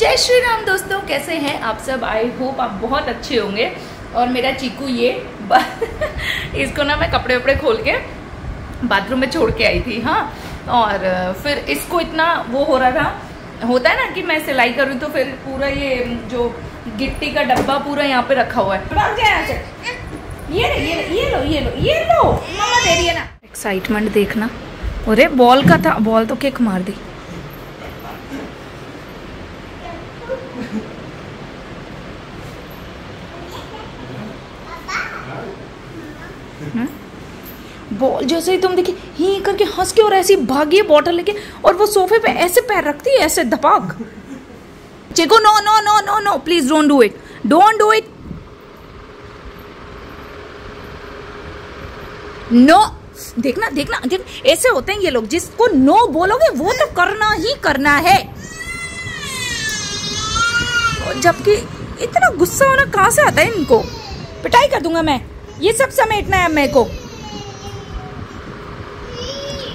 जय श्री राम दोस्तों, कैसे हैं आप सब। आई होप आप बहुत अच्छे होंगे। और मेरा चीकू ये इसको ना मैं कपड़े वपड़े खोल के बाथरूम में छोड़ के आई थी। हाँ, और फिर इसको इतना वो हो रहा था, होता है ना कि मैं सिलाई करूँ तो फिर पूरा ये जो गिट्टी का डब्बा पूरा यहाँ पे रखा हुआ है। भाग जाए यहाँ से। ये लो मम्मा दे रही है ना। एक्साइटमेंट देखना। अरे बॉल का था, बॉल तो किक मार दी। बॉल जैसे ही तुम देखी ही करके हंस के और ऐसी भागी है बॉटल लेके, और वो सोफे पे ऐसे पैर रखती है, ऐसे धपाक। चेको no no no no no, please don't do it, don't do it, no. देखना देखना ऐसे होते हैं ये लोग, जिसको नो बोलोगे वो तो करना ही करना है। जबकि इतना गुस्सा होना कहाँ से आता है इनको। पिटाई कर दूंगा मैं। ये सब समेटना है मेरे को।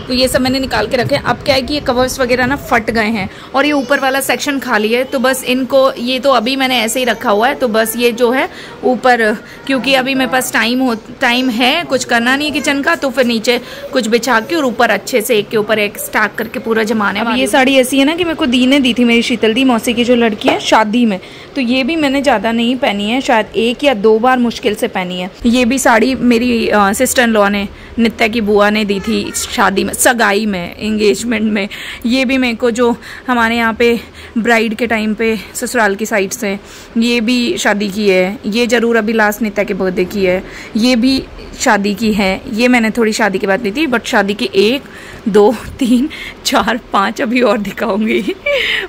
तो ये सब मैंने निकाल के रखे। अब क्या है कि ये कवर्स वगैरह ना फट गए हैं और ये ऊपर वाला सेक्शन खाली है, तो बस इनको, ये तो अभी मैंने ऐसे ही रखा हुआ है, तो बस ये जो है ऊपर, क्योंकि अभी मेरे पास टाइम है, कुछ करना नहीं है किचन का, तो फिर नीचे कुछ बिछा के और ऊपर अच्छे से एक के ऊपर एक स्टैक करके पूरा जमाने। अब ये साड़ी ऐसी है ना कि मेरे को दी ने दी थी, मेरी शीतल दी मौसी की जो लड़की है, शादी में। तो ये भी मैंने ज़्यादा नहीं पहनी है, शायद 1 या 2 बार मुश्किल से पहनी है। ये भी साड़ी मेरी सिस्टर इन लॉ ने, नित्या की बुआ ने दी थी शादी में, सगाई में, एंगेजमेंट में। ये भी मेरे को जो हमारे यहाँ पे ब्राइड के टाइम पे ससुराल की साइड से ये भी शादी की है। ये ज़रूर अभी लास्ट नित्या के बर्थडे की है। ये भी शादी की है। ये मैंने थोड़ी शादी के बाद ली थी, बट शादी की 1 2 3 4 5 अभी और दिखाऊंगी।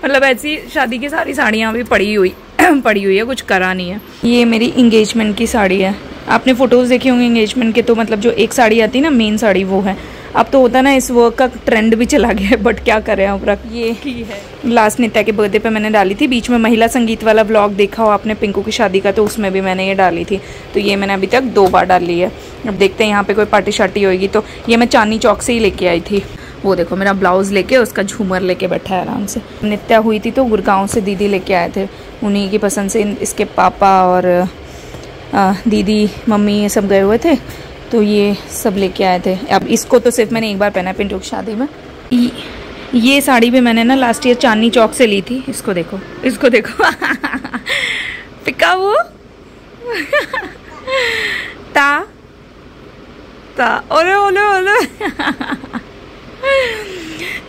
मतलब ऐसी शादी की सारी साड़ियाँ अभी पड़ी हुई है, कुछ करा नहीं है। ये मेरी इंगेजमेंट की साड़ी है। आपने फोटोज़ देखे होंगे इंगेजमेंट के, तो मतलब जो एक साड़ी आती है ना मेन साड़ी, वो है। अब तो होता ना इस वर्क का ट्रेंड भी चला गया है, बट क्या करें अब रख। ये ही है, लास्ट नित्या के बर्थडे पे मैंने डाली थी। बीच में महिला संगीत वाला व्लॉग देखा हो आपने पिंकू की शादी का, तो उसमें भी मैंने ये डाली थी। तो ये मैंने अभी तक 2 बार डाली है। अब देखते हैं यहाँ पे कोई पार्टी शार्टी होगी। तो ये मैं चांदनी चौक से ही लेके आई थी। वो देखो मेरा ब्लाउज लेके उसका झूमर लेके बैठा है आराम से। नित्या हुई थी तो गुड़गांव से दीदी लेके आए थे, उन्हीं की पसंद से इसके पापा और दीदी मम्मी ये सब गए हुए थे, तो ये सब लेके आए थे। अब इसको तो सिर्फ मैंने एक बार पहना है पिंटू की शादी में। ये साड़ी भी मैंने ना लास्ट ईयर चांदनी चौक से ली थी। इसको देखो, इसको देखो पिका वो ता ओले ओले ओले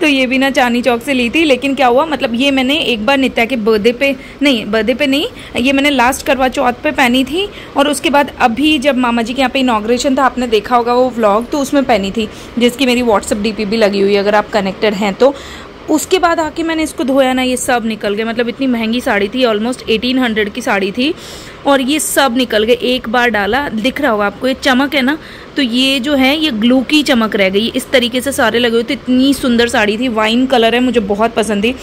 तो ये भी ना चांदनी चौक से ली थी। लेकिन क्या हुआ, मतलब ये मैंने एक बार नित्या के बर्थडे पे नहीं, ये मैंने लास्ट करवा चौथ पे पहनी थी। और उसके बाद अभी जब मामा जी के यहाँ पे इनॉग्रेशन था, आपने देखा होगा वो व्लॉग, तो उसमें पहनी थी, जिसकी मेरी व्हाट्सएप डीपी भी लगी हुई है अगर आप कनेक्टेड हैं तो। उसके बाद आके मैंने इसको धोया ना, ये सब निकल गए। मतलब इतनी महंगी साड़ी थी, ऑलमोस्ट 1800 की साड़ी थी, और ये सब निकल गए। एक बार डाला, दिख रहा होगा आपको ये चमक है ना, तो ये जो है ये ग्लू की चमक रह गई। इस तरीके से सारे लगे हुए थे। इतनी सुंदर साड़ी थी, वाइन कलर है, मुझे बहुत पसंद थी।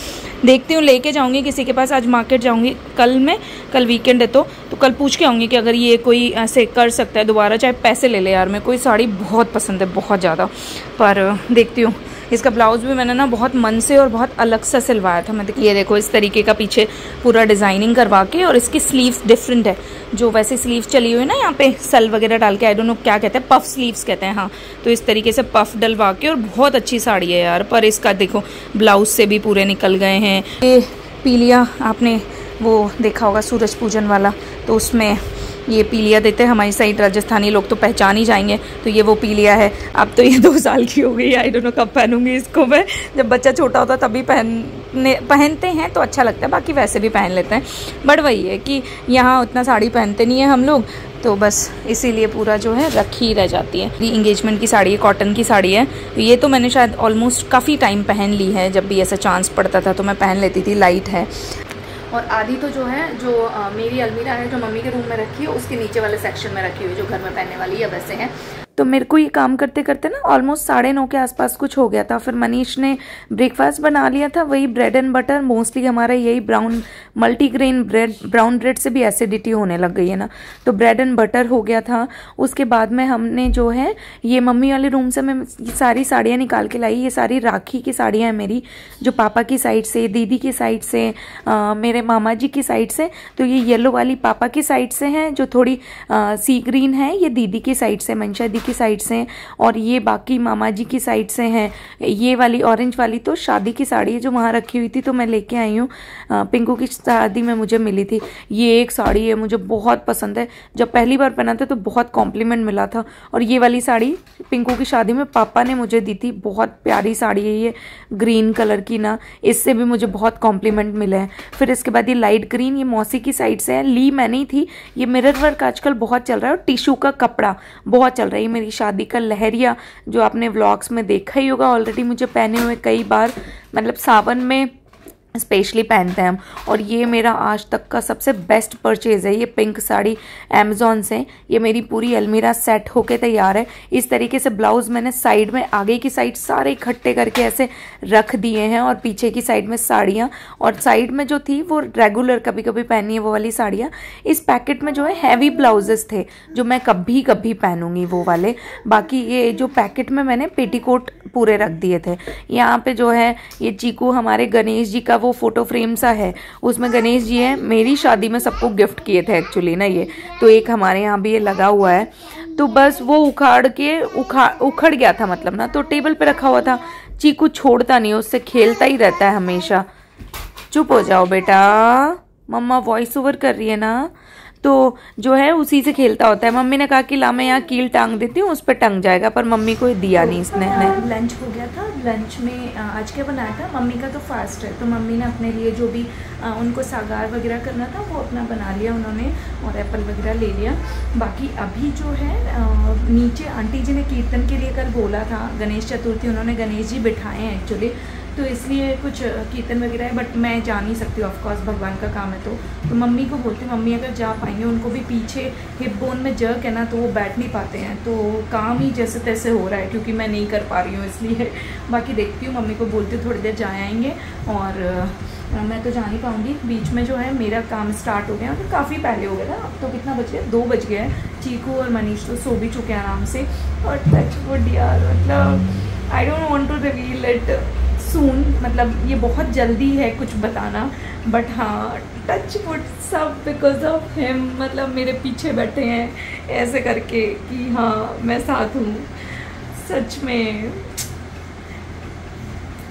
देखती हूँ, लेके जाऊँगी किसी के पास। आज मार्केट जाऊँगी कल वीकेंड है, तो कल पूछ के आऊँगी कि अगर ये कोई ऐसे कर सकता है दोबारा, चाहे पैसे ले ले यार। मेरे को ये साड़ी बहुत पसंद है, बहुत ज़्यादा। पर देखती हूँ। इसका ब्लाउज़ भी मैंने ना बहुत मन से और बहुत अलग सा सिलवाया था। मैं ये देखो इस तरीके का पीछे पूरा डिज़ाइनिंग करवा के, और इसकी स्लीव्स डिफरेंट है। जो वैसे स्लीव्स चली हुई है ना यहाँ पे सल वगैरह डाल के, आई डोंट नो क्या कहते हैं, पफ स्लीव्स कहते हैं। हाँ, तो इस तरीके से पफ डलवा के, और बहुत अच्छी साड़ी है यार। पर इसका देखो ब्लाउज से भी पूरे निकल गए हैं। ये पीलिया आपने वो देखा होगा सूरज पूजन वाला, तो उसमें ये पीलिया देते हैं हमारी साइड, राजस्थानी लोग तो पहचान ही जाएंगे। तो ये वो पीलिया है। अब तो ये 2 साल की हो गई, आई डोंट नो कब पहनूंगी इसको मैं। जब बच्चा छोटा होता तभी पहनते हैं तो अच्छा लगता है, बाकी वैसे भी पहन लेते हैं। बट वही है कि यहाँ उतना साड़ी पहनते नहीं है हम लोग, तो बस इसीलिए पूरा जो है रखी रह जाती है। ये इंगेजमेंट की साड़ी है, कॉटन की साड़ी है। तो ये तो मैंने शायद ऑलमोस्ट काफ़ी टाइम पहन ली है। जब भी ऐसा चांस पड़ता था तो मैं पहन लेती थी। लाइट है। और आधी तो जो है, जो मेरी अलमीरा है जो मम्मी के रूम में रखी है, उसके नीचे वाले सेक्शन में रखी हुई, जो घर में पहनने वाली है वैसे है। तो मेरे को ये काम करते करते ना ऑलमोस्ट 9:30 के आसपास कुछ हो गया था। फिर मनीष ने ब्रेकफास्ट बना लिया था, वही ब्रेड एंड बटर। मोस्टली हमारा यही brown multigrain bread, brown bread से भी एसिडिटी होने लग गई है ना, तो ब्रेड एंड बटर हो गया था। उसके बाद में हमने जो है ये मम्मी वाले रूम से मैं सारी साड़ियाँ निकाल के लाई। ये सारी राखी की साड़ियाँ हैं मेरी, जो पापा की साइड से, दीदी की साइड से, मेरे मामा जी की साइड से। तो ये येलो वाली पापा की साइड से हैं, जो थोड़ी सी ग्रीन है ये दीदी की साइड से, मंशा दी की साइड से, और ये बाकी मामा जी की साइड से हैं। ये वाली ऑरेंज वाली तो शादी की साड़ी है जो वहाँ रखी हुई थी, तो मैं लेके आई हूँ, पिंकू की शादी में मुझे मिली थी। ये एक साड़ी है, मुझे बहुत पसंद है, जब पहली बार पहना था तो बहुत कॉम्प्लीमेंट मिला था। और ये वाली साड़ी पिंकू की शादी में पापा ने मुझे दी थी, बहुत प्यारी साड़ी है ये, ग्रीन कलर की ना, इससे भी मुझे बहुत कॉम्प्लीमेंट मिले हैं। फिर इसके बाद ये लाइट ग्रीन, ये मौसी की साइड से है, ली मैं नहीं थी। ये मिरर वर्क आजकल बहुत चल रहा है और टिश्यू का कपड़ा बहुत चल रहा है। ये मेरी शादी का लहरिया, जो आपने व्लॉग्स में देखा ही होगा ऑलरेडी, मुझे पहने हुए कई बार, मतलब सावन में स्पेशली पहनते हैं हम। और ये मेरा आज तक का सबसे बेस्ट परचेज़ है, ये पिंक साड़ी अमेज़ॉन से। ये मेरी पूरी अलमीरा सेट होके तैयार है। इस तरीके से ब्लाउज़ मैंने साइड में, आगे की साइड सारे इकट्ठे करके ऐसे रख दिए हैं, और पीछे की साइड में साड़ियाँ, और साइड में जो थी वो रेगुलर कभी कभी पहनी है वो वाली साड़ियाँ। इस पैकेट में जो है हैवी ब्लाउजेस थे जो मैं कभी कभी पहनूंगी वो वाले। बाकी ये जो पैकेट में मैंने पेटीकोट पूरे रख दिए थे। यहाँ पे जो है ये चीकू हमारे गणेश जी का वो फोटो फ्रेम सा है, उसमें गणेश जी है, मेरी शादी में सबको गिफ्ट किए थे एक्चुअली ना ये, तो एक हमारे यहाँ भी ये लगा हुआ है। तो बस वो उखड़ गया था मतलब ना, तो टेबल पे रखा हुआ था। चीकू छोड़ता नहीं, उससे खेलता ही रहता है हमेशा। चुप हो जाओ बेटा, मम्मा वॉइस ओवर कर रही है ना, तो जो है उसी से खेलता होता है। मम्मी ने कहा कि ला मैं यहाँ कील टांग देती हूँ, उस पर टंग जाएगा, पर मम्मी को दिया नहीं इसने। लंच हो गया था, लंच में आज क्या बनाया था, मम्मी का तो फास्ट है, तो मम्मी ने अपने लिए जो भी उनको सागार वगैरह करना था वो अपना बना लिया उन्होंने, और एप्पल वगैरह ले लिया। बाकी अभी जो है नीचे आंटी जी ने कीर्तन के लिए कल बोला था, गणेश चतुर्थी, उन्होंने गणेश जी बिठाए हैं एक्चुअली, तो इसलिए कुछ कीर्तन वगैरह है, बट मैं जा नहीं सकती ऑफकोर्स, भगवान का काम है। तो मम्मी को बोलती, मम्मी अगर जा पाएंगे, उनको भी पीछे हिप बोन में जर्क है ना, तो वो बैठ नहीं पाते हैं, तो काम ही जैसे तैसे हो रहा है क्योंकि मैं नहीं कर पा रही हूँ इसलिए। बाकी देखती हूँ, मम्मी को बोलती हूँ थोड़ी देर जा आएंगे, और मैं तो जा नहीं पाऊँगी। बीच में जो है मेरा काम स्टार्ट हो गया, तो काफ़ी पहले हो गया था। अब तो कितना बज गया, 2 बज गया है। चीकू और मनीष तो सो भी चुके हैं आराम से। और टच वुड यार, मतलब I don't want to reveal it soon, मतलब ये बहुत जल्दी है कुछ बताना, बट हाँ टच वुड सब बिकॉज ऑफ हिम, मतलब मेरे पीछे बैठे हैं ऐसे करके कि हाँ मैं साथ हूँ। सच में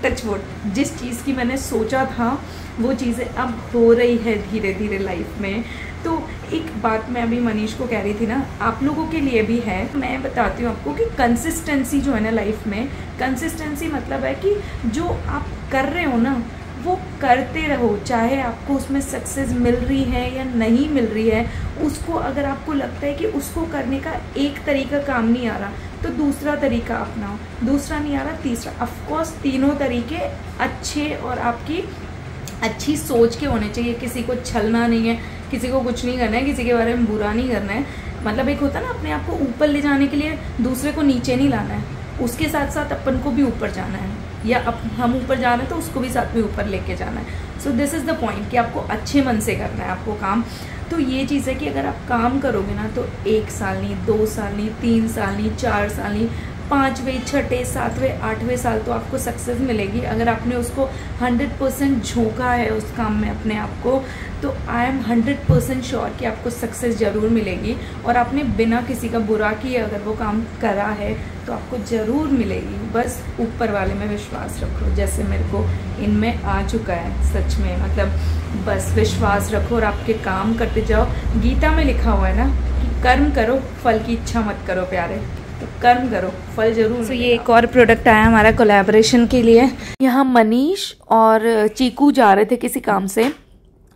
टच वुड, जिस चीज़ की मैंने सोचा था वो चीज़ें अब हो रही है धीरे धीरे लाइफ में। तो एक बात मैं अभी मनीष को कह रही थी ना, आप लोगों के लिए भी है, मैं बताती हूँ आपको कि कंसिस्टेंसी जो है ना लाइफ में, कंसिस्टेंसी मतलब है कि जो आप कर रहे हो ना वो करते रहो, चाहे आपको उसमें सक्सेस मिल रही है या नहीं मिल रही है। उसको अगर आपको लगता है कि उसको करने का एक तरीका काम नहीं आ रहा, तो दूसरा तरीका अपनाओ, दूसरा नहीं आ रहा तीसरा। ऑफकोर्स तीनों तरीके अच्छे और आपकी अच्छी सोच के होने चाहिए। किसी को छलना नहीं है, किसी को कुछ नहीं करना है, किसी के बारे में बुरा नहीं करना है। मतलब एक होता है ना, अपने आप को ऊपर ले जाने के लिए दूसरे को नीचे नहीं लाना है, उसके साथ साथ अपन को भी ऊपर जाना है, या हम ऊपर जा रहे हैं तो उसको भी साथ में ऊपर लेके जाना है। So this is the point कि आपको अच्छे मन से करना है आपको काम। तो ये चीज़ है कि अगर आप काम करोगे ना, तो 1 साल नहीं, 2 साल नहीं, 3 साल नहीं, 4 साल नहीं, 5वें, 6ठे, 7वें, 8वें साल तो आपको सक्सेस मिलेगी। अगर आपने उसको 100% झोंका है उस काम में अपने आप को, तो आई एम 100% श्योर कि आपको सक्सेस ज़रूर मिलेगी। और आपने बिना किसी का बुरा किए अगर वो काम करा है तो आपको ज़रूर मिलेगी। बस ऊपर वाले में विश्वास रखो, जैसे मेरे को इनमें आ चुका है सच में। मतलब बस विश्वास रखो और आपके काम करते जाओ। गीता में लिखा हुआ है ना कि कर्म करो, फल की इच्छा मत करो प्यारे, तो कर्म करो, फल जरूर। तो ये एक और प्रोडक्ट आया हमारा कोलैबोरेशन के लिए। यहाँ मनीष और चीकू जा रहे थे किसी काम से,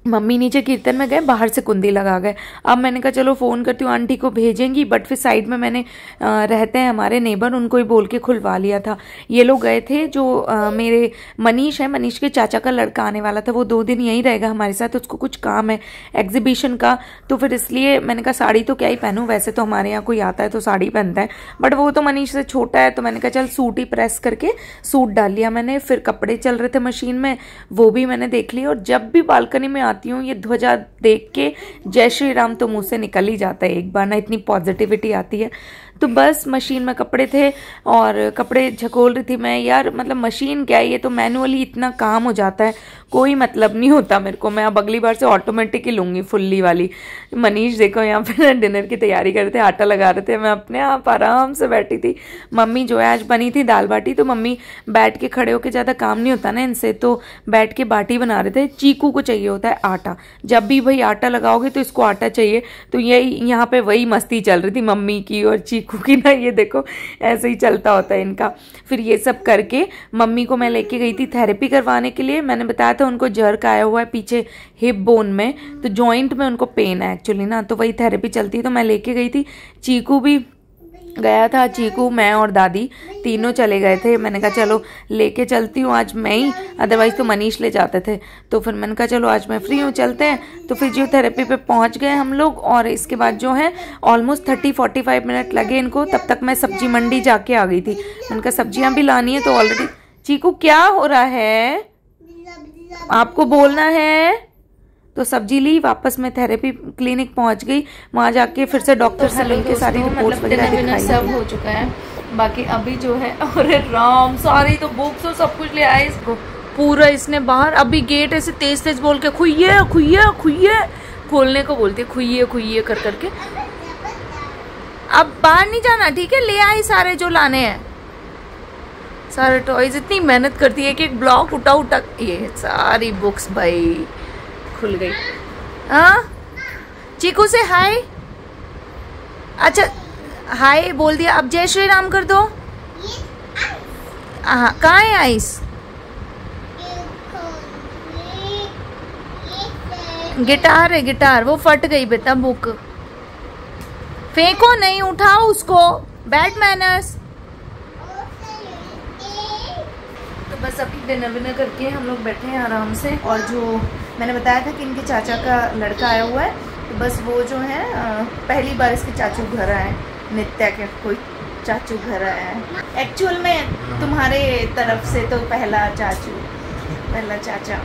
मम्मी नीचे कीर्तन में गए, बाहर से कुंडी लगा गए। अब मैंने कहा चलो फ़ोन करती हूँ, आंटी को भेजेंगी, बट फिर साइड में मैंने रहते हैं हमारे नेबर, उनको ही बोल के खुलवा लिया था। ये लोग गए थे, जो मेरे मनीष है, मनीष के चाचा का लड़का आने वाला था, वो 2 दिन यहीं रहेगा हमारे साथ, उसको कुछ काम है एग्जीबिशन का, तो फिर इसलिए मैंने कहा साड़ी तो क्या ही पहनूँ, वैसे तो हमारे यहाँ कोई आता है तो साड़ी पहनता है, बट वो तो मनीष से छोटा है, तो मैंने कहा चल सूट ही प्रेस करके सूट डाल लिया मैंने। फिर कपड़े चल रहे थे मशीन में, वो भी मैंने देख लिए, और जब भी बालकनी में आती हूँ ये ध्वजा देख के जय श्री राम तो मुंह से निकल ही जाता है एक बार ना, इतनी पॉजिटिविटी आती है। तो बस मशीन में कपड़े थे और कपड़े झकोल रही थी मैं। यार मतलब मशीन क्या है, ये तो मैनुअली इतना काम हो जाता है, कोई मतलब नहीं होता मेरे को। मैं अब अगली बार से ऑटोमेटिक ही लूँगी फुल्ली वाली। मनीष देखो यहाँ पे डिनर की तैयारी कर रहे थे, आटा लगा रहे थे, मैं अपने आप आराम से बैठी थी। मम्मी जो है आज बनी थी दाल बाटी, तो मम्मी बैठ के खड़े होकर ज़्यादा काम नहीं होता ना इनसे, तो बैठ के बाटी बना रहे थे। चीकू को चाहिए होता है आटा, जब भी भाई आटा लगाओगे तो इसको आटा चाहिए, तो यही यहाँ पे वही मस्ती चल रही थी मम्मी की और चीकू की ना, ये देखो ऐसे ही चलता होता है इनका। फिर ये सब करके मम्मी को मैं लेके गई थी थेरेपी करवाने के लिए। मैंने बताया था उनको जर्क आया हुआ है पीछे हिप बोन में, तो जॉइंट में उनको पेन है एक्चुअली ना, तो वही थेरेपी चलती है, तो मैं लेके गई थी। चीकू भी गया था, चीकू मैं और दादी तीनों चले गए थे। मैंने कहा चलो लेके चलती हूँ आज मैं ही, अदरवाइज तो मनीष ले जाते थे, तो फिर मैंने कहा चलो आज मैं फ्री हूँ चलते हैं। तो फिजियोथेरेपी पे पहुँच गए हम लोग, और इसके बाद जो है ऑलमोस्ट 30-45 मिनट लगे इनको, तब तक मैं सब्जी मंडी जाके आ गई थी। मैंने कहा सब्जियाँ भी लानी है, तो ऑलरेडी चीकू क्या हो रहा है, आपको बोलना है। तो सब्जी ली, वापस मैं थेरेपी क्लिनिक पहुंच गई, वहां जाके फिर से डॉक्टर से मिलके सारी रिपोर्ट्स वगैरह दिखाई। सब हो चुका है, बाकी अभी जो है, अरे राम सारी तो बुक्स और सब कुछ ले आए इसको पूरा इसने बाहर। अभी गेट ऐसे तेज तेज बोल के खुइये खुइये खुइये खोलने को बोलती है, खुइये खुइये कर करके। अब बाहर नहीं जाना, ठीक है, ले आई सारे जो लाने हैं, सारे टॉयज। इतनी मेहनत करती है कि एक ब्लॉक उठा उठा, ये सारी बुक्स भाई खुल गई। हाँ चीकू से हाय, अच्छा हाय बोल दिया, अब जय श्री राम कर दो। हाँ कहाँ है आइस, गिटार है गिटार, वो फट गई बेटा बुक, फेंको नहीं, उठाओ उसको, बैड मैनर्स। बस अभी डिनर विनर करके हम लोग बैठे हैं आराम से, और जो मैंने बताया था कि इनके चाचा का लड़का आया हुआ है, तो बस वो जो है पहली बार इसके चाचू घर आए, नित्या के कोई चाचू घर आया है। एक्चुअल में तुम्हारे तरफ से तो पहला चाचा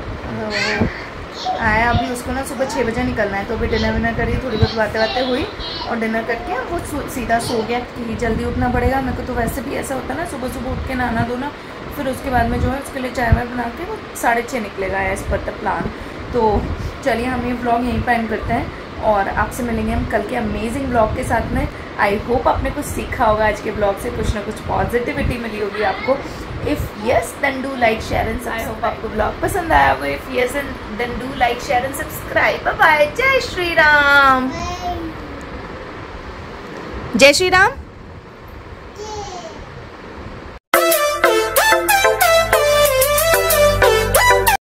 आया। अभी उसको ना सुबह 6 बजे निकलना है, तो अभी डिनर विनर करी, थोड़ी बहुत बातें हुई, और डिनर करके वो सीधा सो गया कि जल्दी उठना पड़ेगा। मेरे को तो वैसे भी ऐसा होता है ना, सुबह सुबह उठ के नहाना धोना, फिर उसके बाद में जो है उसके लिए चाय वाय बना के वो 6:30 निकलेगा एज पर द प्लान। तो चलिए हम ये व्लॉग यहीं पर एंड करते हैं, और आपसे मिलेंगे हम कल के अमेजिंग व्लॉग के साथ में। आई होप आपने कुछ सीखा होगा आज के व्लॉग से, कुछ ना कुछ पॉजिटिविटी मिली होगी आपको। If yes then do like share and I hope आपको व्लॉग पसंद आया होगा। If yes then do like share and subscribe. Bye bye, जय श्री राम, जय श्री राम।